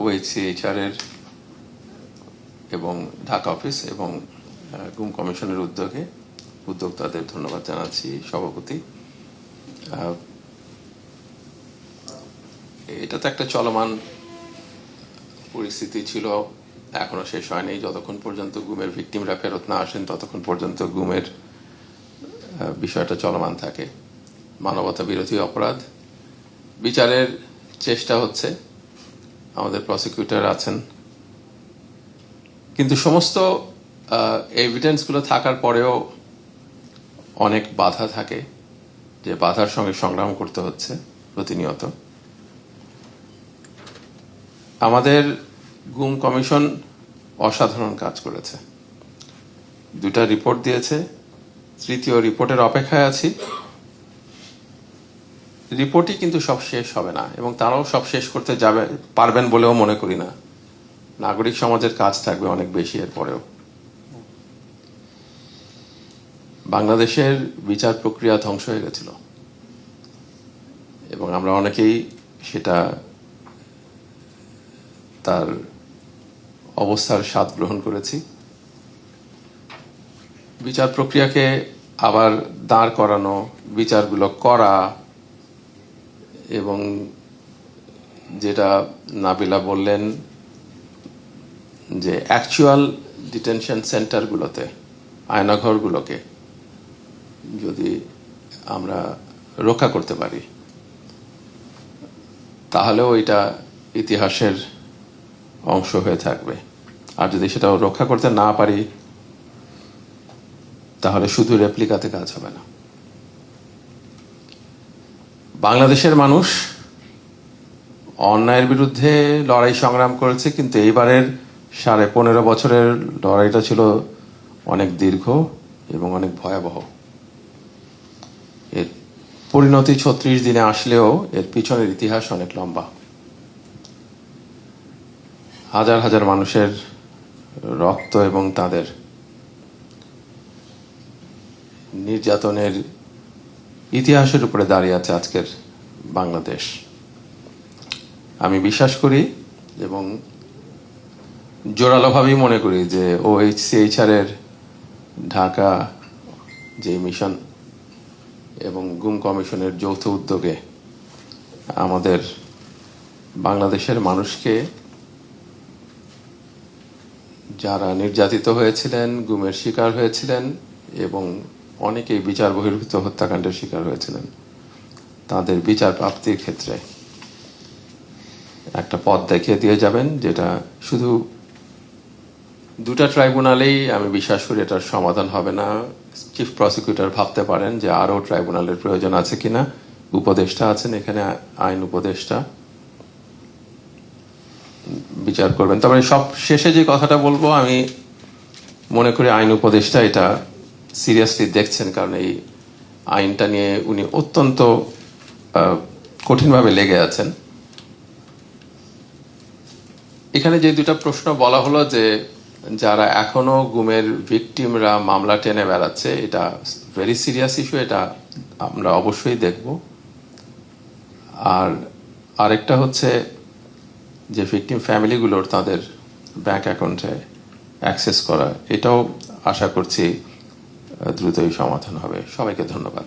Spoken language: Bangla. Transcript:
ওএইচসিএইচআর এর এবং ঢাকা অফিস এবং গুম কমিশনের উদ্যোক্তাদের ধন্যবাদ জানাচ্ছি। সভাপতি, এটা তো একটা চলমান পরিস্থিতি ছিল, এখনো শেষ হয়নি। যতক্ষণ পর্যন্ত গুমের ভিকটিমরা ফেরত না আসেন ততক্ষণ পর্যন্ত গুমের বিষয়টা চলমান থাকে। মানবতা বিরোধী অপরাধ বিচারের চেষ্টা হচ্ছে, আমাদের প্রসিকিউটর আছেন, কিন্তু সমস্ত এভিডেন্সগুলো থাকার পরেও অনেক বাধা থাকে, যে বাধার সঙ্গে সংগ্রাম করতে হচ্ছে প্রতিনিয়ত। আমাদের গুম কমিশন অসাধারণ কাজ করেছে, 2টা রিপোর্ট দিয়েছে, 3য় রিপোর্টের অপেক্ষায় আছি। রিপোর্টই কিন্তু সব শেষ হবে না, এবং তারাও সব শেষ করতে পারবেন বলেও মনে করি না। নাগরিক সমাজের কাজ থাকবে অনেক বেশি এর পরেও। বাংলাদেশের বিচার প্রক্রিয়া ধ্বংস হয়ে গেছিল এবং আমরা অনেকেই সেটা তার অবস্থার স্বাদ গ্রহণ করেছি। বিচার প্রক্রিয়াকে আবার দাঁড় করানো, বিচারগুলো করা, এবং যেটা নাবিলা বললেন যে অ্যাকচুয়াল ডিটেনশন সেন্টারগুলোতে, আয়নাঘরগুলোকে যদি আমরা রক্ষা করতে পারি তাহলেও এটা ইতিহাসের অংশ হয়ে থাকবে। আর যদি সেটা রক্ষা করতে না পারি তাহলে শুধু রেপ্লিকাতে কাজ হবে না। বাংলাদেশের মানুষ অন্যায়ের বিরুদ্ধে লড়াই সংগ্রাম করেছে, কিন্তু এইবারের 15.5 বছরের লড়াইটা ছিল অনেক দীর্ঘ এবং অনেক ভয়াবহ। এর পরিণতি 36 দিনে আসলেও এর পিছনের ইতিহাস অনেক লম্বা। হাজার হাজার মানুষের রক্ত এবং তাদের নির্যাতনের ইতিহাসের উপরে দাঁড়িয়ে আছে আজকের বাংলাদেশ। আমি বিশ্বাস করি এবং জোরালোভাবেই মনে করি যে ওএইচসিএইচআর এর ঢাকা যে মিশন এবং গুম কমিশনের যৌথ উদ্যোগে আমাদের বাংলাদেশের মানুষকে, যারা নির্যাতিত হয়েছিলেন, গুমের শিকার হয়েছিলেন এবং অনেকেই বিচার বহির্ভূত হত্যাকাণ্ডের শিকার হয়েছিলেন, তাদের বিচার প্রাপ্তির ক্ষেত্রে একটা পথ দেখিয়ে দিয়ে যাবেন, যেটা শুধু 2টা ট্রাইব্যুনালেই আমি বিশ্বাস করি এটার সমাধান হবে না। চিফ প্রসিকিউটর ভাবতে পারেন যে আরো ট্রাইব্যুনালের প্রয়োজন আছে কিনা। উপদেষ্টা আছেন এখানে, আইন উপদেষ্টা বিচার করবেন। তবে সব শেষে যে কথাটা বলবো, আমি মনে করি আইন উপদেষ্টা এটা সিরিয়াসলি দেখছেন, কারণ এই আইনটা নিয়ে উনি অত্যন্ত কঠিনভাবে লেগে আছেন। এখানে যে 2টা প্রশ্ন বলা হলো, যে যারা এখনো গুমের ভিকটিমরা মামলা টেনে বেড়াচ্ছে, এটা ভেরি সিরিয়াস ইস্যু, এটা আমরা অবশ্যই দেখব। আর আরেকটা হচ্ছে যে ভিকটিম ফ্যামিলিগুলোর তাদের ব্যাংক অ্যাকাউন্টে অ্যাক্সেস করা, এটাও আশা করছি দ্রুতই সমাধান হবে। সবাইকে ধন্যবাদ।